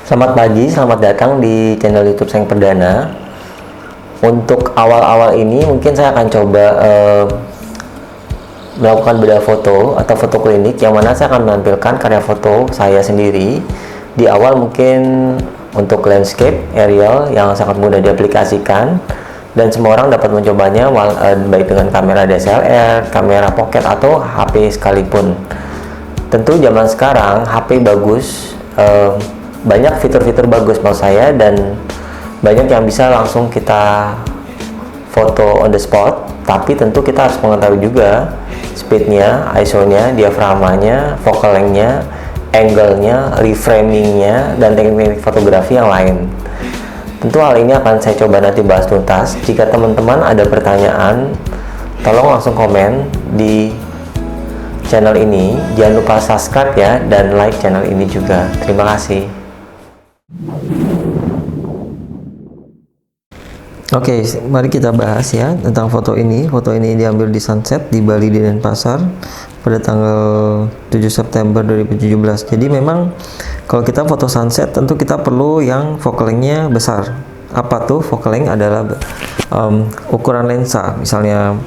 Selamat pagi, selamat datang di channel YouTube Seng Perdana. Untuk awal-awal ini mungkin saya akan coba melakukan bedah foto atau foto klinik, yang mana saya akan menampilkan karya foto saya sendiri. Di awal mungkin untuk landscape, aerial yang sangat mudah diaplikasikan dan semua orang dapat mencobanya, baik dengan kamera DSLR, kamera pocket atau HP sekalipun. Tentu zaman sekarang HP bagus, banyak fitur-fitur bagus menurut saya, dan banyak yang bisa langsung kita foto on the spot. Tapi tentu kita harus mengetahui juga speednya, ISO-nya, diafragmanya, focal length-nya, angle-nya, reframing-nya, dan teknik fotografi yang lain. Tentu hal ini akan saya coba nanti bahas tuntas. Jika teman-teman ada pertanyaan, tolong langsung komen di channel ini. Jangan lupa subscribe ya, dan like channel ini juga. Terima kasih. Oke, mari kita bahas ya tentang foto ini. Foto ini diambil di sunset di Bali di Denpasar pada tanggal 7 September 2017. Jadi memang kalau kita foto sunset tentu kita perlu yang focal length-nya besar. Apa tuh focal length? Adalah ukuran lensa, misalnya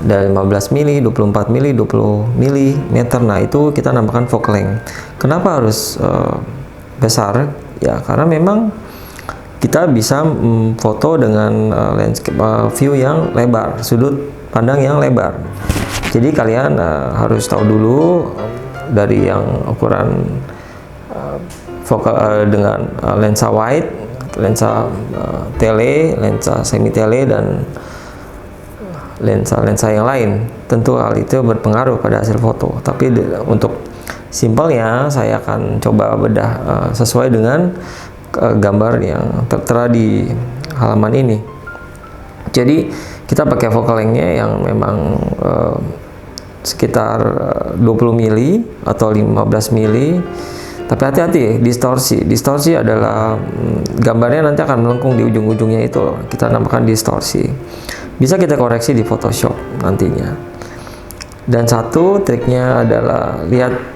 dari 15 mili, 24 mili, 20 mm. Nah, itu kita namakan focal length. Kenapa harus besar? Ya, karena memang kita bisa foto dengan landscape view yang lebar, sudut pandang yang lebar. Jadi kalian harus tahu dulu dari yang ukuran focal dengan lensa wide, lensa tele, lensa semi tele, dan lensa-lensa yang lain. Tentu hal itu berpengaruh pada hasil foto. Tapi untuk simpelnya saya akan coba bedah sesuai dengan gambar yang tertera di halaman ini. Jadi kita pakai focal length-nya yang memang sekitar 20 mili atau 15 mili. Tapi hati-hati, distorsi adalah gambarnya nanti akan melengkung di ujung-ujungnya, itu kita namakan distorsi. Bisa kita koreksi di Photoshop nantinya. Dan satu triknya adalah lihat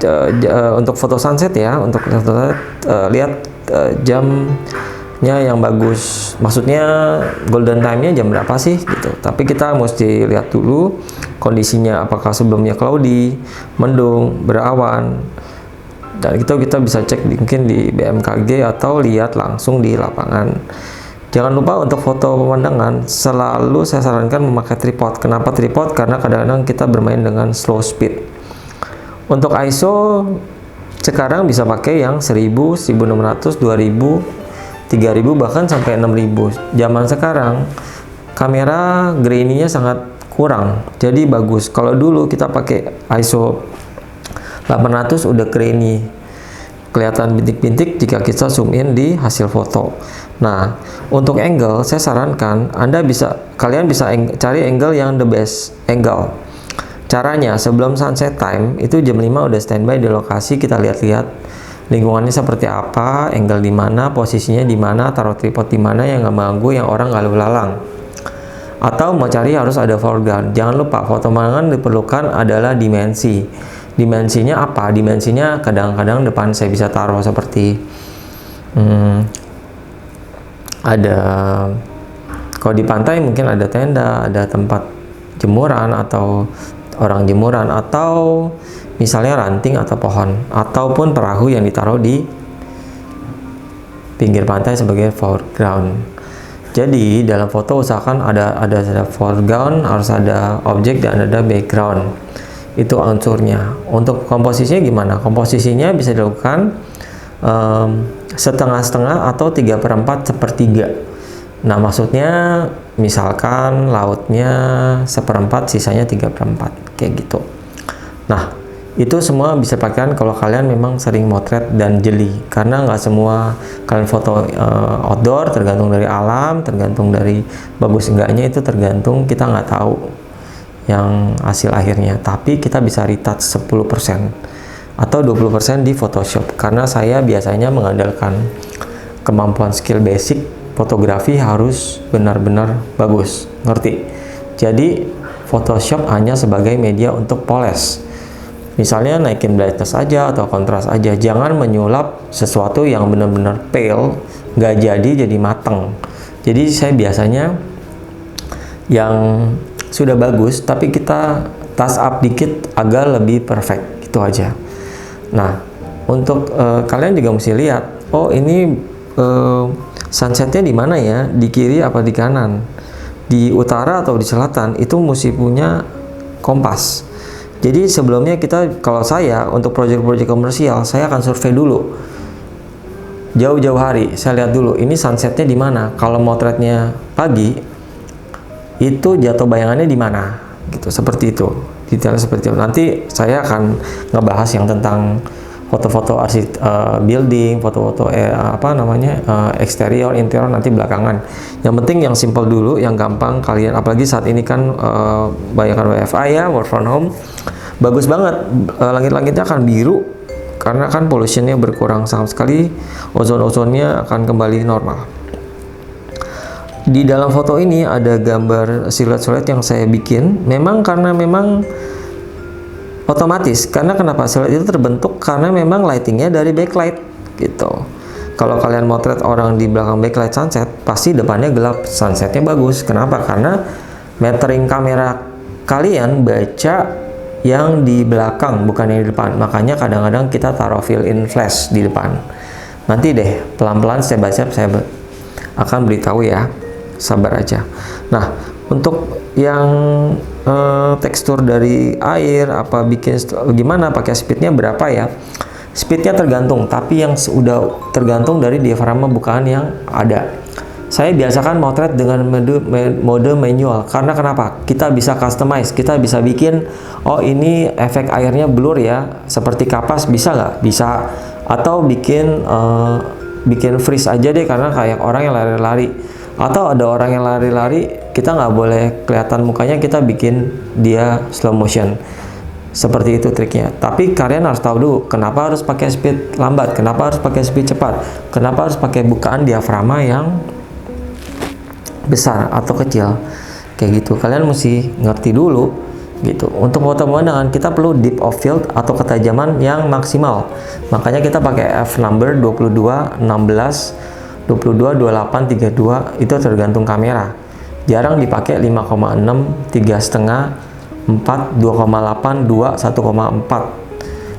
untuk foto sunset ya, untuk lihat jamnya yang bagus. Maksudnya golden time-nya jam berapa sih gitu. Tapi kita mesti lihat dulu kondisinya, apakah sebelumnya cloudy, mendung, berawan. Dan itu kita bisa cek mungkin di BMKG atau lihat langsung di lapangan. Jangan lupa untuk foto pemandangan selalu saya sarankan memakai tripod. Kenapa tripod? Karena kadang-kadang kita bermain dengan slow speed. Untuk ISO sekarang bisa pakai yang 1000, 1600, 2000, 3000, bahkan sampai 6000. Zaman sekarang kamera grainy-nya sangat kurang, jadi bagus. Kalau dulu kita pakai ISO 800 udah grainy, kelihatan bintik-bintik jika kita zoom in di hasil foto. Nah, untuk angle saya sarankan kalian bisa cari angle yang the best angle. Caranya, sebelum sunset time itu jam 5 udah standby di lokasi, kita lihat-lihat lingkungannya seperti apa, angle di mana, posisinya di mana, taruh tripod di mana yang nggak mengganggu, yang orang nggak lalu lalang. Atau mau cari harus ada foreground. Jangan lupa foto pemandangan diperlukan adalah dimensi. Dimensinya apa? Dimensinya kadang-kadang depan saya bisa taruh seperti ada, kalau di pantai mungkin ada tenda, ada tempat jemuran atau orang jemuran, atau misalnya ranting atau pohon, ataupun perahu yang ditaruh di pinggir pantai sebagai foreground. Jadi dalam foto usahakan ada foreground, harus ada objek, dan ada background. Itu unsurnya. Untuk komposisinya gimana? Komposisinya bisa dilakukan setengah-setengah atau 3/4 sepertiga. Nah, maksudnya misalkan lautnya 1/4, sisanya 3/4, kayak gitu. Nah, itu semua bisa pakai kalau kalian memang sering motret dan jeli, karena nggak semua kalian foto outdoor, tergantung dari alam, tergantung dari bagus enggaknya, itu tergantung, kita nggak tahu yang hasil akhirnya. Tapi kita bisa retouch 10% atau 20% di Photoshop, karena saya biasanya mengandalkan kemampuan skill basic fotografi harus benar-benar bagus, ngerti? Jadi Photoshop hanya sebagai media untuk poles. Misalnya naikin brightness aja atau kontras aja, jangan menyulap sesuatu yang benar-benar pale, nggak jadi mateng. Jadi saya biasanya yang sudah bagus tapi kita touch up dikit agak lebih perfect, gitu aja. Nah, untuk kalian juga mesti lihat, oh ini sunsetnya di mana ya, di kiri apa di kanan, di utara atau di selatan, itu mesti punya kompas. Jadi sebelumnya kalau saya untuk proyek-proyek komersial, saya akan survei dulu jauh-jauh hari. Saya lihat dulu ini sunsetnya di mana. Kalau motretnya pagi, itu jatuh bayangannya di mana, gitu. Seperti itu, detailnya seperti itu. Nanti saya akan ngebahas yang tentang foto-foto building, foto-foto eksterior, interior nanti belakangan. Yang penting yang simple dulu, yang gampang kalian. Apalagi saat ini kan banyakan WFA ya, work from home. Bagus banget, langit-langitnya akan biru karena kan pollutionnya berkurang sangat sekali, ozon-ozonnya akan kembali normal. Di dalam foto ini ada gambar siluet-siluet yang saya bikin, karena memang otomatis. Karena kenapa siluet itu terbentuk? Karena memang lightingnya dari backlight, gitu. Kalau kalian motret orang di belakang backlight sunset, pasti depannya gelap, sunsetnya bagus. Kenapa? Karena metering kamera kalian baca yang di belakang, bukan yang di depan. Makanya kadang-kadang kita taruh fill-in flash di depan. Nanti deh, pelan-pelan step by step saya akan beritahu ya. Sabar aja. Nah, untuk yang tekstur dari air, gimana, pakai speednya berapa ya? Speednya tergantung, tapi yang sudah tergantung dari diafragma bukaan yang ada. Saya biasakan motret dengan mode manual, karena kenapa? Kita bisa customize, kita bisa bikin, oh ini efek airnya blur ya, seperti kapas, bisa nggak? Bisa. Atau bikin freeze aja deh, karena kayak orang yang lari-lari. Atau ada orang yang lari-lari, kita nggak boleh kelihatan mukanya, kita bikin dia slow motion. Seperti itu triknya. Tapi kalian harus tahu dulu, kenapa harus pakai speed lambat, kenapa harus pakai speed cepat, kenapa harus pakai bukaan diafragma yang besar atau kecil, kayak gitu. Kalian mesti ngerti dulu, gitu. Untuk foto pemandangan kita perlu depth of field atau ketajaman yang maksimal. Makanya kita pakai f number 22, 16, 22, 28, 32, itu tergantung kamera. Jarang dipakai 5,6, 3,5, 4, 2,8, 2, 1,4.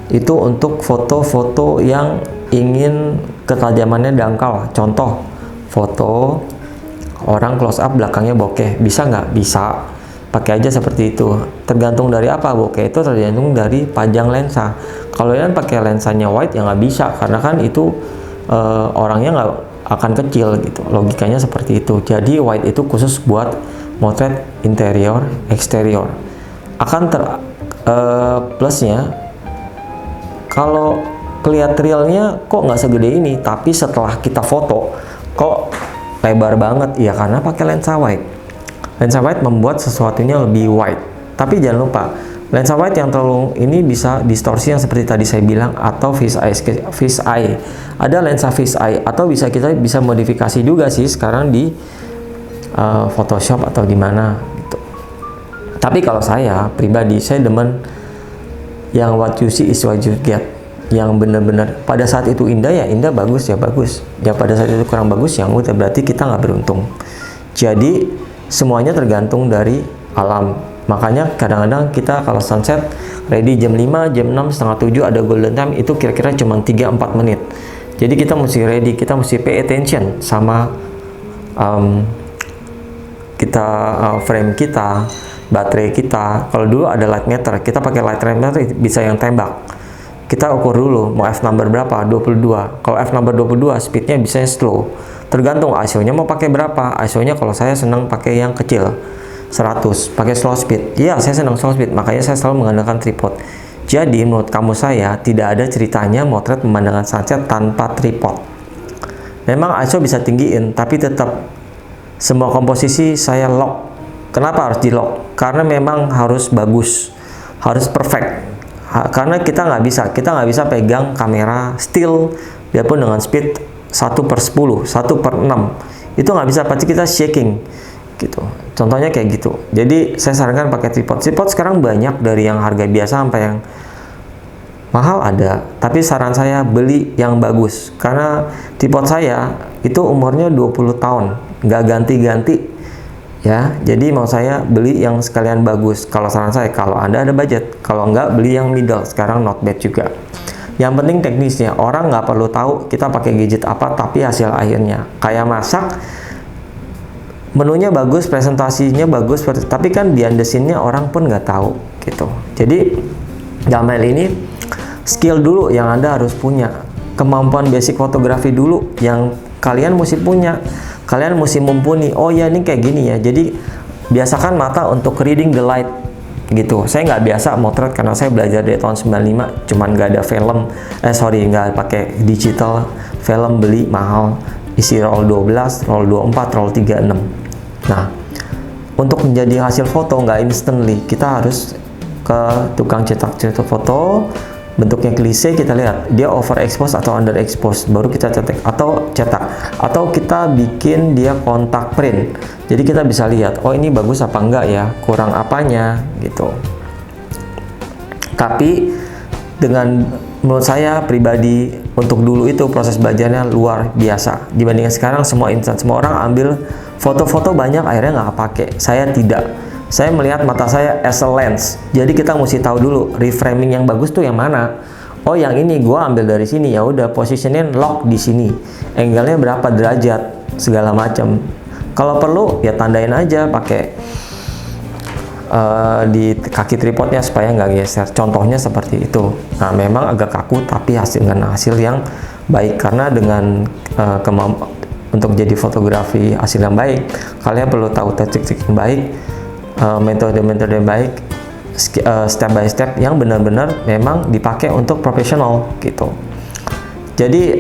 Itu untuk foto-foto yang ingin ketajamannya dangkal. Contoh, foto orang close up belakangnya bokeh, bisa nggak? Bisa. Pakai aja seperti itu. Tergantung dari apa bokeh itu, tergantung dari panjang lensa. Kalau kalian pakai lensanya wide ya nggak bisa, karena kan itu orangnya nggak akan kecil, gitu. Logikanya seperti itu. Jadi wide itu khusus buat motret interior, eksterior. Akan plusnya, kalau kelihatan realnya kok nggak segede ini, tapi setelah kita foto kok lebar banget, ya karena pakai lensa wide. Lensa wide membuat sesuatunya lebih wide. Tapi jangan lupa, lensa wide yang terlalu ini bisa distorsi yang seperti tadi saya bilang, atau fish eye. Ada lensa fish eye, atau kita bisa modifikasi juga sih sekarang di Photoshop atau di mana, gitu. Tapi kalau saya pribadi, saya demen yang what you see is what you get. Yang benar-benar pada saat itu indah ya indah, bagus ya bagus. Ya pada saat itu kurang bagus ya udah, berarti kita nggak beruntung. Jadi semuanya tergantung dari alam. Makanya kadang-kadang kita kalau sunset ready jam 5, jam 6, setengah 7 ada golden time, itu kira-kira cuma 3-4 menit. Jadi kita mesti ready, kita mesti pay attention sama frame kita, baterai kita. Kalau dulu ada light meter, kita pakai light meter bisa yang tembak. Kita ukur dulu mau f number berapa, 22. Kalau f number 22 speednya bisa slow. Tergantung ISO-nya mau pakai berapa. ISO-nya kalau saya senang pakai yang kecil, 100, pakai slow speed. Iya, saya senang slow speed, makanya saya selalu mengandalkan tripod. Jadi menurut kamu saya tidak ada ceritanya motret pemandangan sunset tanpa tripod. Memang ISO bisa tinggiin, tapi tetap semua komposisi saya lock. Kenapa harus di lock? Karena memang harus bagus, harus perfect. Karena kita nggak bisa pegang kamera still biarpun dengan speed 1/10, 1/6, itu nggak bisa, pasti kita shaking, gitu. Contohnya kayak gitu. Jadi saya sarankan pakai tripod. Tripod sekarang banyak, dari yang harga biasa sampai yang mahal ada, tapi saran saya beli yang bagus, karena tripod saya itu umurnya 20 tahun, nggak ganti-ganti ya. Jadi mau saya beli yang sekalian bagus. Kalau saran saya, kalau Anda ada budget, kalau nggak beli yang middle, sekarang not bad juga. Yang penting teknisnya, orang nggak perlu tahu kita pakai gadget apa, tapi hasil akhirnya kayak masak, menunya bagus, presentasinya bagus, tapi kan behind the scene-nya orang pun nggak tahu gitu. Jadi dalam hal ini skill dulu yang Anda harus punya, kemampuan basic fotografi dulu yang kalian mesti punya, kalian mesti mumpuni. Oh ya, ini kayak gini ya. Jadi biasakan mata untuk reading the light gitu. Saya nggak biasa motret karena saya belajar dari tahun 95, cuman nggak ada film, nggak pakai digital, film beli mahal, isi roll 12, roll 24, roll 36. Nah, untuk menjadi hasil foto nggak instantly, kita harus ke tukang cetak foto, bentuknya klise, kita lihat dia overexpose atau underexpose, baru kita cetak atau kita bikin dia kontak print. Jadi kita bisa lihat, oh ini bagus apa enggak ya, kurang apanya gitu. Tapi menurut saya pribadi, untuk dulu itu proses belajarnya luar biasa dibandingkan sekarang. Semua instan, semua orang ambil foto-foto banyak, akhirnya nggak pakai. Saya tidak. Saya melihat mata saya as a lens. Jadi kita mesti tahu dulu reframing yang bagus tuh yang mana. Oh yang ini gua ambil dari sini, ya udah positionnya lock di sini. Angle-nya berapa derajat, segala macam. Kalau perlu ya tandain aja pakai di kaki tripodnya supaya nggak geser. Contohnya seperti itu. Nah memang agak kaku tapi hasil yang baik, karena dengan untuk jadi fotografi hasil yang baik, kalian perlu tahu teknik yang baik, metode-metode yang baik, step by step yang benar-benar memang dipakai untuk profesional gitu. Jadi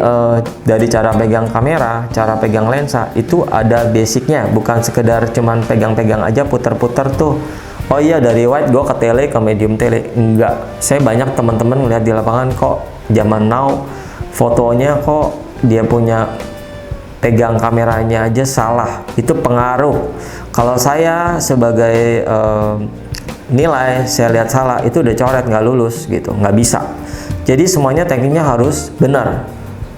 dari cara pegang kamera, cara pegang lensa itu ada basicnya, bukan sekedar cuman pegang-pegang aja puter-puter tuh. Oh iya, dari wide gue ke tele, ke medium tele. Enggak, saya banyak teman-teman melihat di lapangan, kok zaman now fotonya kok dia punya pegang kameranya aja salah. Itu pengaruh. Kalau saya sebagai nilai, saya lihat salah, itu udah coret, nggak lulus gitu, nggak bisa. Jadi semuanya tekniknya harus benar,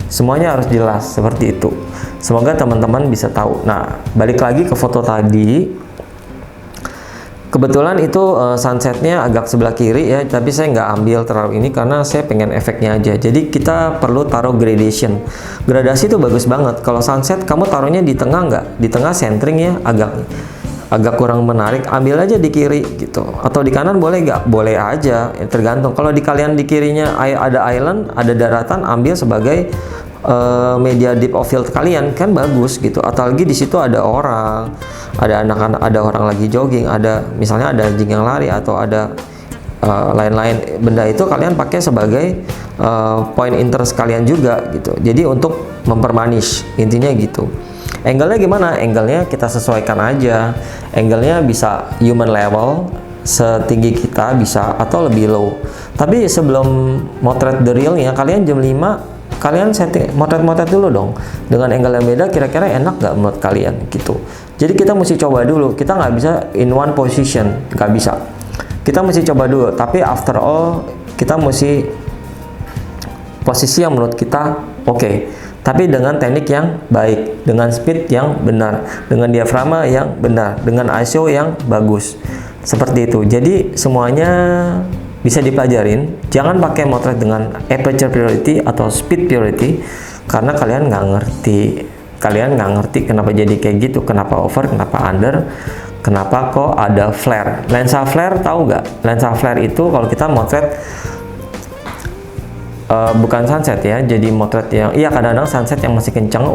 semuanya harus jelas, seperti itu. Semoga teman-teman bisa tahu. Nah, balik lagi ke foto tadi. Kebetulan itu sunsetnya agak sebelah kiri ya, tapi saya nggak ambil terlalu ini karena saya pengen efeknya aja. Jadi kita perlu taruh gradation. Gradasi itu bagus banget. Kalau sunset kamu taruhnya di tengah nggak? Di tengah centering ya, agak kurang menarik. Ambil aja di kiri gitu. Atau di kanan boleh nggak? Boleh aja, ya, tergantung. Kalau di kalian di kirinya ada island, ada daratan, ambil sebagai media depth of field kalian, kan bagus gitu. Atau lagi di situ ada orang, ada anak-anak, ada orang lagi jogging, ada misalnya ada anjing yang lari, atau ada lain-lain benda, itu kalian pakai sebagai point interest kalian juga gitu. Jadi untuk mempermanis, intinya gitu. Angle-nya gimana? Angle-nya kita sesuaikan aja. Angle-nya bisa human level, setinggi kita bisa, atau lebih low. Tapi sebelum motret the real-nya, kalian jam 5 kalian setting motret dulu dong dengan angle yang beda, kira-kira enak nggak menurut kalian gitu. Jadi kita mesti coba dulu, kita nggak bisa in one position, nggak bisa. Kita mesti coba dulu, tapi after all kita mesti posisi yang menurut kita oke. Tapi dengan teknik yang baik, dengan speed yang benar, dengan diafragma yang benar, dengan ISO yang bagus, seperti itu. Jadi semuanya bisa dipelajarin. Jangan pakai motret dengan aperture priority atau speed priority, karena kalian nggak ngerti kenapa jadi kayak gitu, kenapa over, kenapa under, kenapa kok ada flare. Lensa flare, tahu nggak? Lensa flare itu kalau kita motret bukan sunset ya, jadi motret yang kadang-kadang sunset yang masih kencang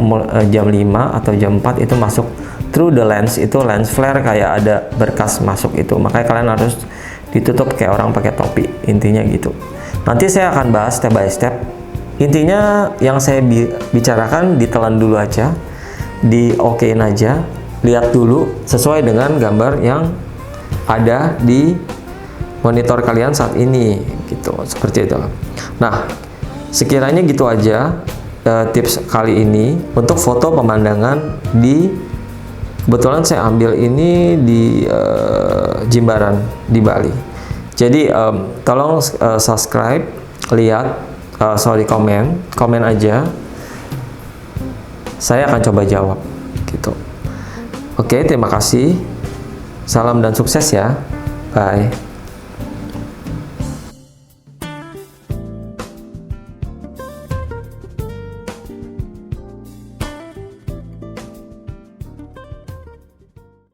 jam 5 atau jam 4 itu masuk through the lens, itu lens flare, kayak ada berkas masuk itu. Makanya kalian harus ditutup kayak orang pakai topi, intinya gitu. Nanti saya akan bahas step by step. Intinya yang saya bicarakan ditelan dulu aja, di okein aja, lihat dulu sesuai dengan gambar yang ada di monitor kalian saat ini gitu, seperti itu. Nah, sekiranya gitu aja tips kali ini untuk foto pemandangan kebetulan saya ambil ini di Jimbaran di Bali. Jadi tolong subscribe, lihat, komen aja. Saya akan coba jawab gitu. Oke, terima kasih. Salam dan sukses ya. Bye.